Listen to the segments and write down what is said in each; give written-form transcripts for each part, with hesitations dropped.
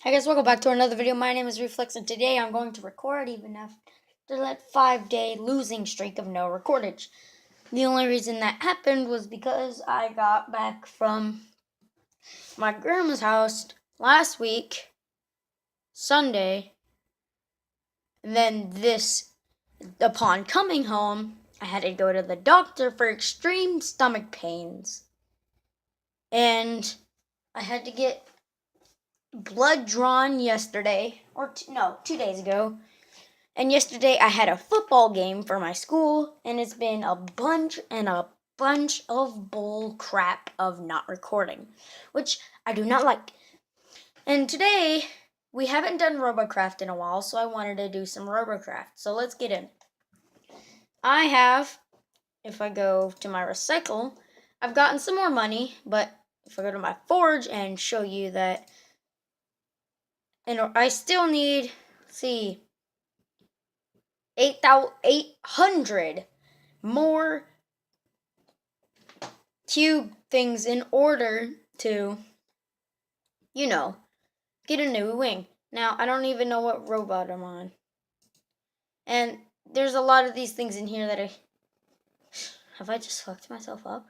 Hi guys, welcome back to another video. My name is Reflex and today I'm going to record even after that 5-day losing streak of no recordage. The only reason that happened was because I got back from my grandma's house last week, Sunday, and then upon coming home, I had to go to the doctor for extreme stomach pains. And I had to get blood drawn yesterday, or 2 days ago. And yesterday I had a football game for my school, and it's been a bunch of bull crap of not recording, which I do not like. And today we haven't done Robocraft in a while, so I wanted to do some Robocraft. So let's get in. I have, if I go to my recycle, I've gotten some more money, but if I go to my forge and show you that, and I still need, see, 800 more cube things in order to, get a new wing. Now, I don't even know what robot I'm on. And there's a lot of these things in here that have I just fucked myself up?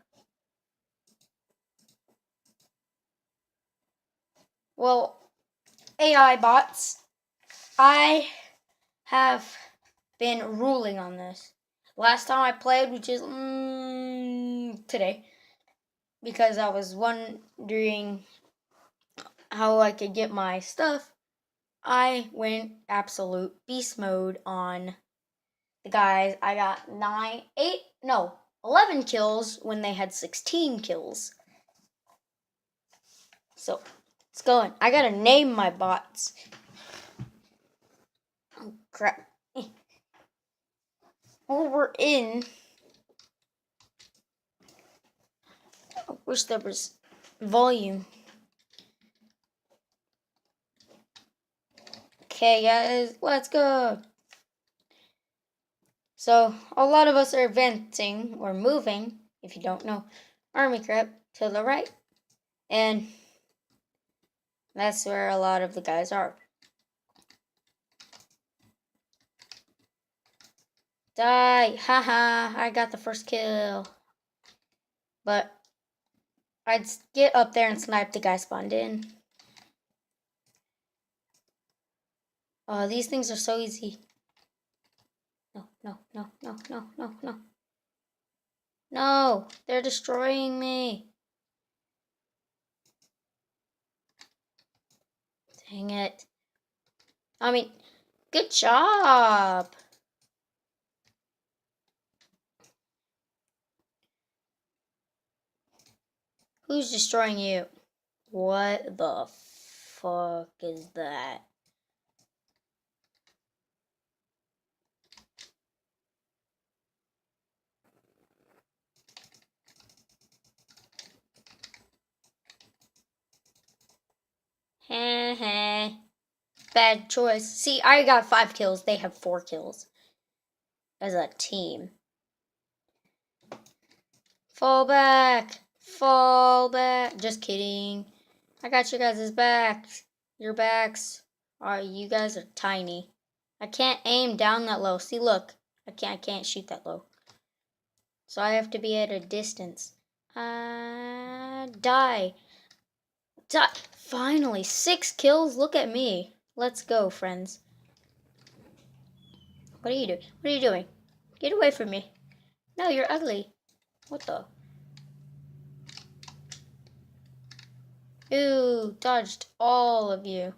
Well, AI bots, I have been ruling on this. Last time I played, which is today, because I was wondering how I could get my stuff, I went absolute beast mode on the guys. I got 11 kills when they had 16 kills. So, let's go in. I gotta name my bots. Oh, crap. Well, we're in. I wish there was volume. Okay, guys, let's go. So, a lot of us are advancing or moving, if you don't know, army crap to the right. And that's where a lot of the guys are. Die! Haha! I got the first kill. But I'd get up there and snipe the guy spawned in. Oh, these things are so easy. No, no, no, no, no, no, no. No! They're destroying me. Dang it. I mean, good job! Who's destroying you? What the fuck is that? Heh heh. Bad choice. See, I got 5 kills. They have 4 kills. As a team. Fall back. Fall back. Just kidding. I got you guys' backs. Your backs. You guys are tiny. I can't aim down that low. See, look. I can't shoot that low. So I have to be at a distance. Die. Die. Finally, 6 kills. Look at me. Let's go, friends. What are you doing? What are you doing? Get away from me. No, you're ugly. What the? Ooh, dodged all of you.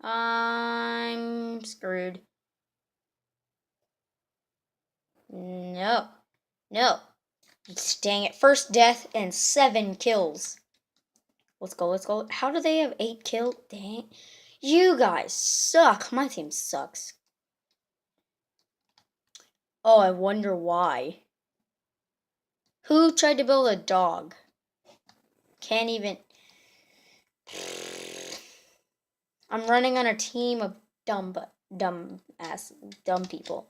I'm screwed. No. No. Dang it. First death and 7 kills. Let's go, let's go. How do they have 8 kills? Dang. You guys suck. My team sucks. Oh, I wonder why. Who tried to build a dog? Can't even. I'm running on a team of dumb people.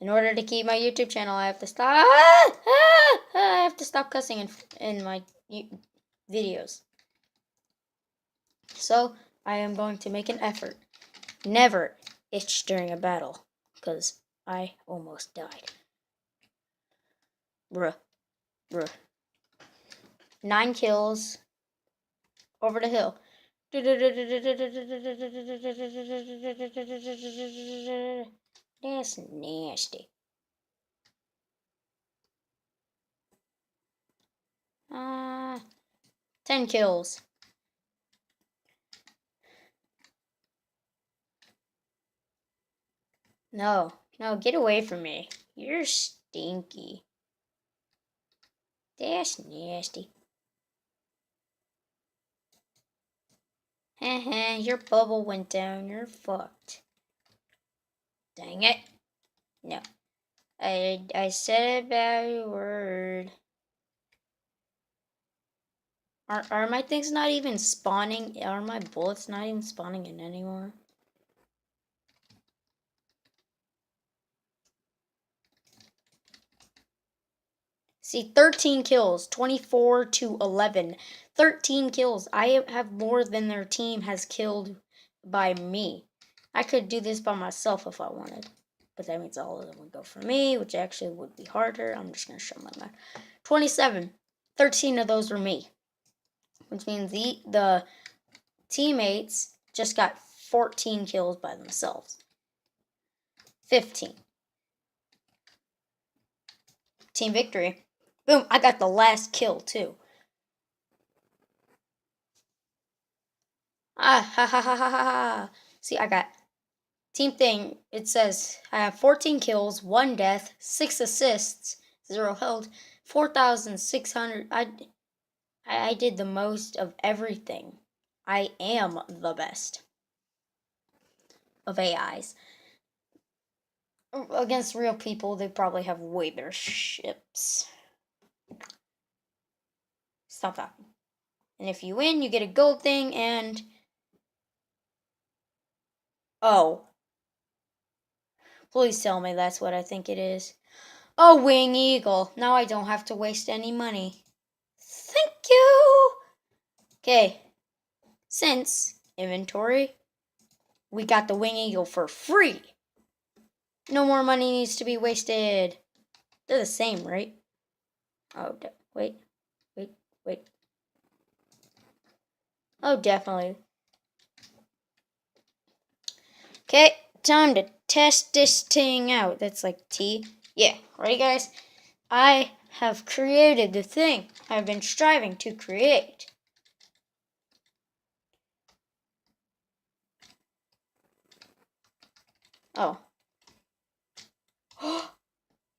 In order to keep my YouTube channel, I have to stop. I have to stop cussing in my videos. So I am going to make an effort. Never itch during a battle, because I almost died. Bruh. 9 kills. Over the hill. That's nasty. 10 kills. No, get away from me. You're stinky. That's nasty. Heh, your bubble went down. You're fucked. Dang it. No. I said a bad word. Are my things not even spawning? Are my bullets not even spawning in anymore? See, 13 kills, 24 to 11. 13 kills. I have more than their team has killed by me. I could do this by myself if I wanted. But that means all of them would go for me, which actually would be harder. I'm just going to show my map. 27. 13 of those were me. Which means the teammates just got 14 kills by themselves. 15. Team victory. Boom, I got the last kill too. Ah, ha ha ha ha ha ha. See, I got team thing. It says I have 14 kills, 1 death, 6 assists, 0 held, 4,600. I did the most of everything. I am the best of AIs. Against real people, they probably have way better ships. Stop talking. And if you win, you get a gold thing and... Oh. Please tell me that's what I think it is. A wing eagle. Now I don't have to waste any money. Thank you. Okay. Since inventory, we got the wing eagle for free. No more money needs to be wasted. They're the same, right? Oh, wait. Oh, definitely. Okay, time to test this thing out. That's like T. Yeah, ready, guys? I have created the thing I've been striving to create. Oh.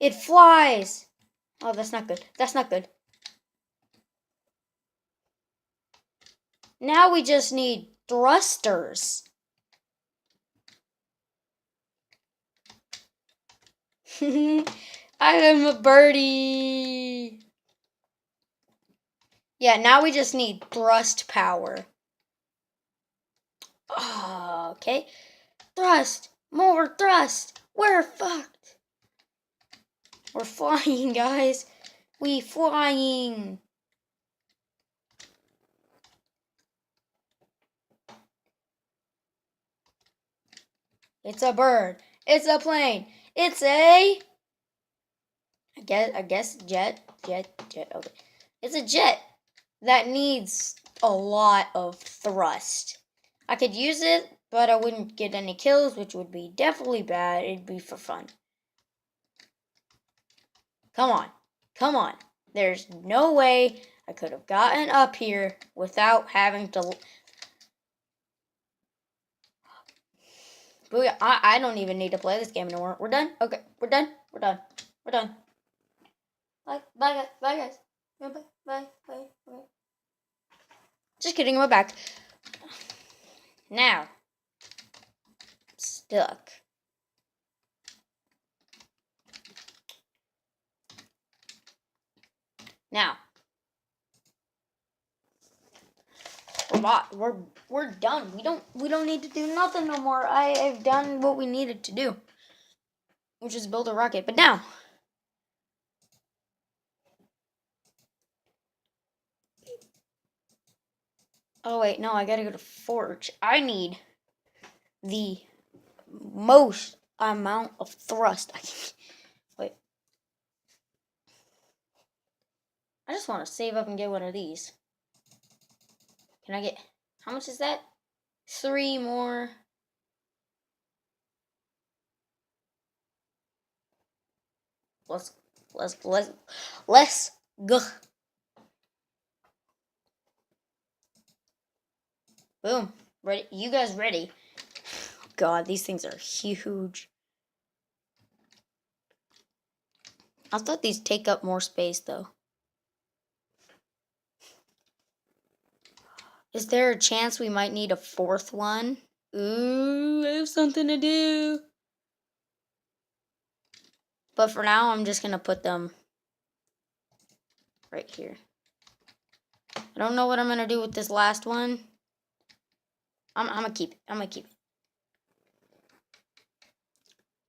It flies! Oh, that's not good. That's not good. Now we just need thrusters. I am a birdie. Yeah, now we just need thrust power. Oh, okay. Thrust. More thrust. We're fucked. We're flying, guys. We flying. It's a bird. It's a plane. It's a... I guess jet. Okay. It's a jet that needs a lot of thrust. I could use it, but I wouldn't get any kills, which would be definitely bad. It'd be for fun. Come on. There's no way I could have gotten up here without having to... But I don't even need to play this game anymore. We're done? Okay, we're done. Bye, guys. Bye. Just kidding, we're back. Now, stuck. Now, we're done. We don't need to do nothing no more. I've done what we needed to do, which is build a rocket. But now, Oh, wait, no, I gotta go to Forge. I need the most amount of thrust. Wait. I just want to save up and get one of these. Can I get... How much is that? 3 more. Let's go. Boom. Ready? You guys ready? God, these things are huge. I thought these take up more space, though. Is there a chance we might need a 4th one? Ooh, I have something to do. But for now, I'm just going to put them right here. I don't know what I'm going to do with this last one. I'm going to keep it. I'm going to keep it.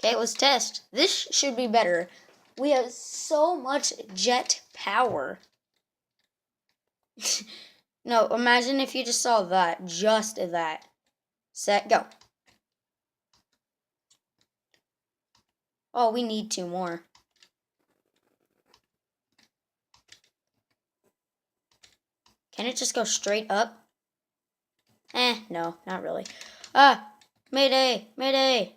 Okay, let's test. This should be better. We have so much jet power. No, imagine if you just saw that. Just that. Set, go. Oh, we need 2 more. Can it just go straight up? No, not really. Ah, mayday, mayday.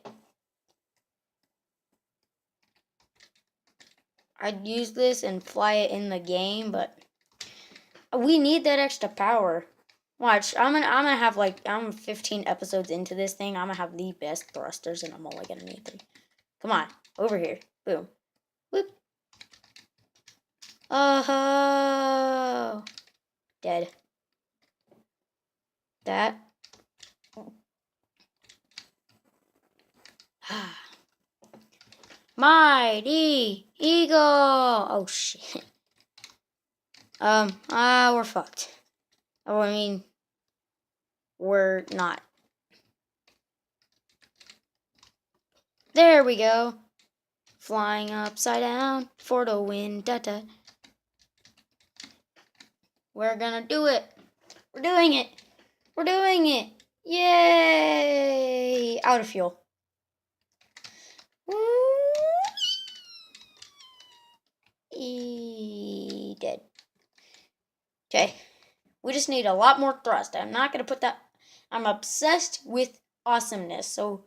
I'd use this and fly it in the game, but we need that extra power. Watch, I'm gonna have like, I'm 15 episodes into this thing. I'm gonna have the best thrusters, and I'm only gonna need 3. Come on, over here. Boom. Whoop. Oh, dead. That. Mighty Eagle. Oh shit. We're fucked. Oh, I mean, we're not. There we go. Flying upside down for the win. Da da. We're gonna do it. We're doing it. We're doing it. Yay! Out of fuel. Dead. Okay. We just need a lot more thrust. I'm not gonna put that. I'm obsessed with awesomeness, so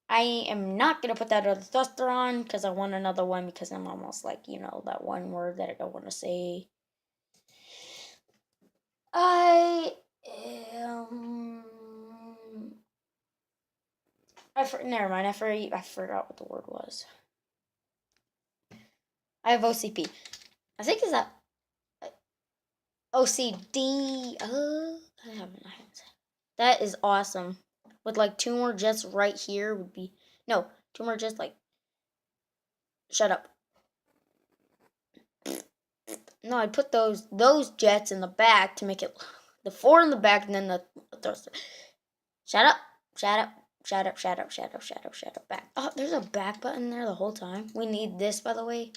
I am not gonna put that other thruster on because I want another one because I'm almost like, you know, that one word that I don't want to say. I am. Never mind. I forgot what the word was. I have OCP. I think is that OCD. I haven't. That is awesome. With like 2 more jets right here would be no 2 more jets like. Shut up. No, I'd put those jets in the back to make it the 4 in the back and then the thruster. Shut up. Shut up. Shut up, shut up, shut up, shut up, shut up, back. Oh, there's a back button there the whole time. We need this, by the way.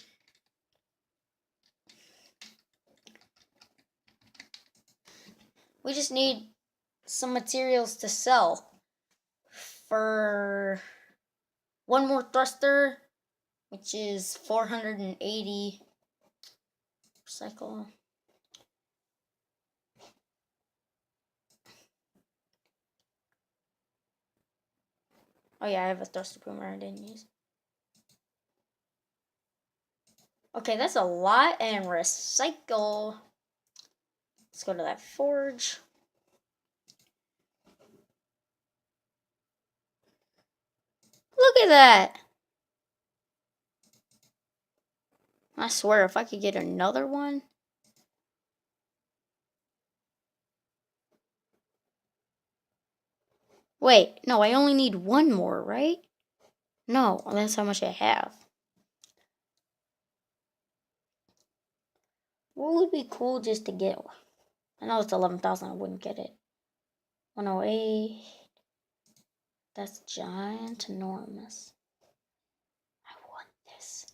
We just need some materials to sell for 1 more thruster, which is 480 recycle. Oh yeah, I have a thruster boomer I didn't use. Okay, that's a lot, and recycle. Let's go to that forge. Look at that. I swear, if I could get another one. Wait, no, I only need 1 more, right? No, that's how much I have. What would be cool just to get? I know it's 11,000, I wouldn't get it. 108. That's giant, enormous. I want this.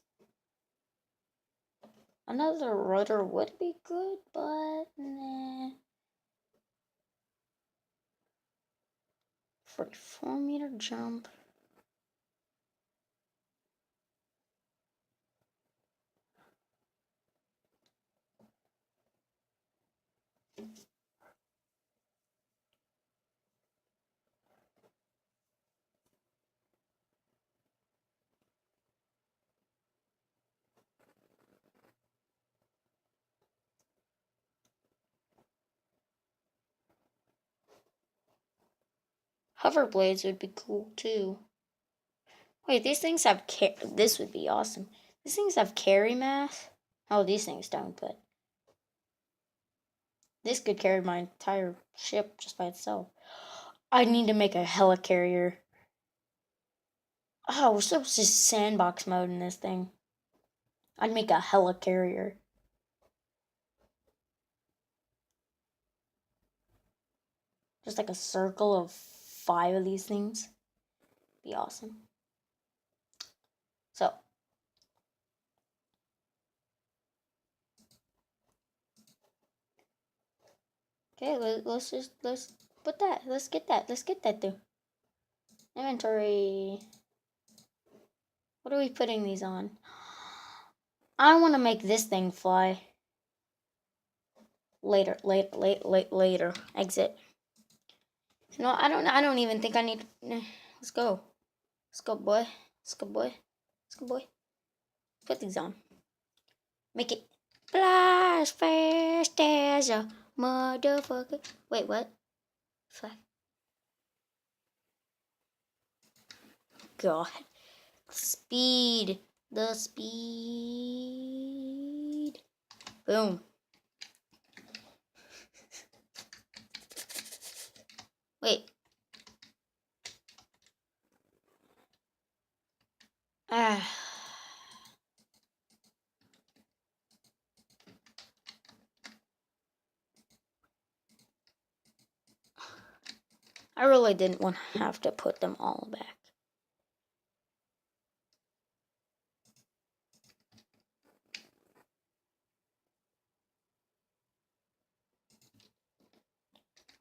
Another rudder would be good, but nah. 44-meter jump. Hover blades would be cool too. Wait, these things have this would be awesome. These things have carry mass. Oh, these things don't, but this could carry my entire ship just by itself. I need to make a helicarrier. Oh, we're supposed to sandbox mode in this thing. I'd make a helicarrier. Just like a circle of 5 of these things. Be awesome. So. Okay, let's put that. Let's get that through. Inventory. What are we putting these on? I want to make this thing fly. Later. Exit. No, I don't even think I need. Let's go. Let's go, boy. Let's go, boy. Let's go, boy. Put these on. Make it fly as fast as a motherfucker. Wait, what? Fly. God. Speed. The speed. Boom. Wait. Ah. I really didn't want to have to put them all back.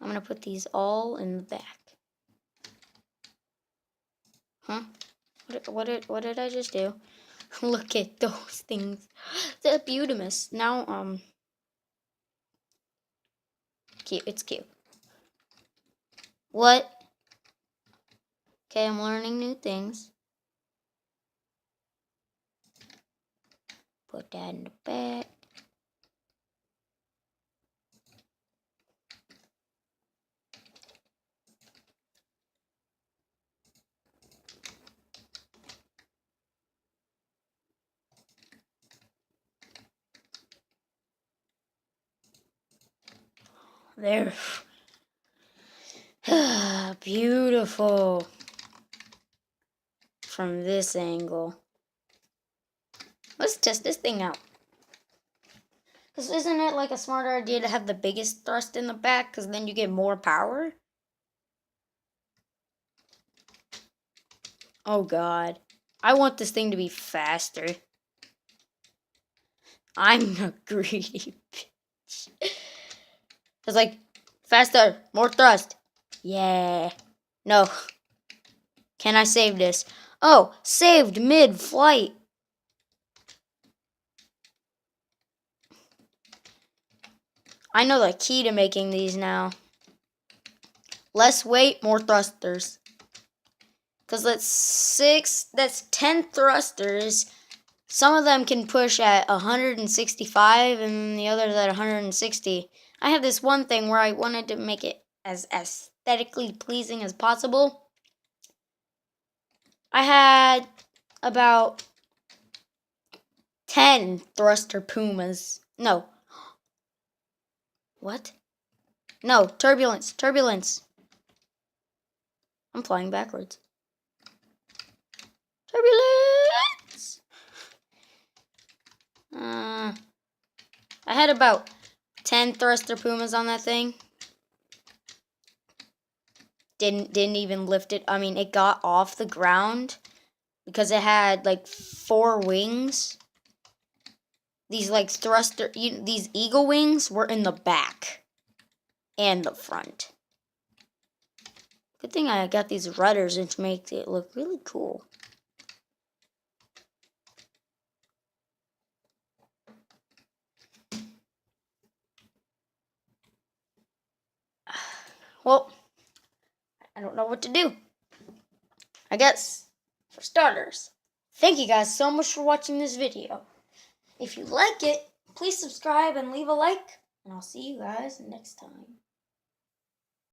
I'm going to put these all in the back. Huh? What did I just do? Look at those things. The Butimus. Now, cute. It's cute. What? Okay, I'm learning new things. Put that in the back. There. Beautiful. From this angle. Let's test this thing out. Because isn't it like a smarter idea to have the biggest thrust in the back? Because then you get more power? Oh God. I want this thing to be faster. I'm a greedy bitch. It's like, faster, more thrust. Yeah. No. Can I save this? Oh, saved mid-flight. I know the key to making these now. Less weight, more thrusters. Because that's 10 thrusters. Some of them can push at 165 and the others at 160. I have this one thing where I wanted to make it as aesthetically pleasing as possible. I had about 10 thruster pumas. No. What? No, turbulence. I'm flying backwards. Turbulence! I had about 10 thruster pumas on that thing. Didn't even lift it. I mean, it got off the ground because it had like 4 wings. These like these eagle wings were in the back and the front. Good thing I got these rudders and to make it look really cool. Well, I don't know what to do. I guess, for starters, thank you guys so much for watching this video. If you like it, please subscribe and leave a like, and I'll see you guys next time.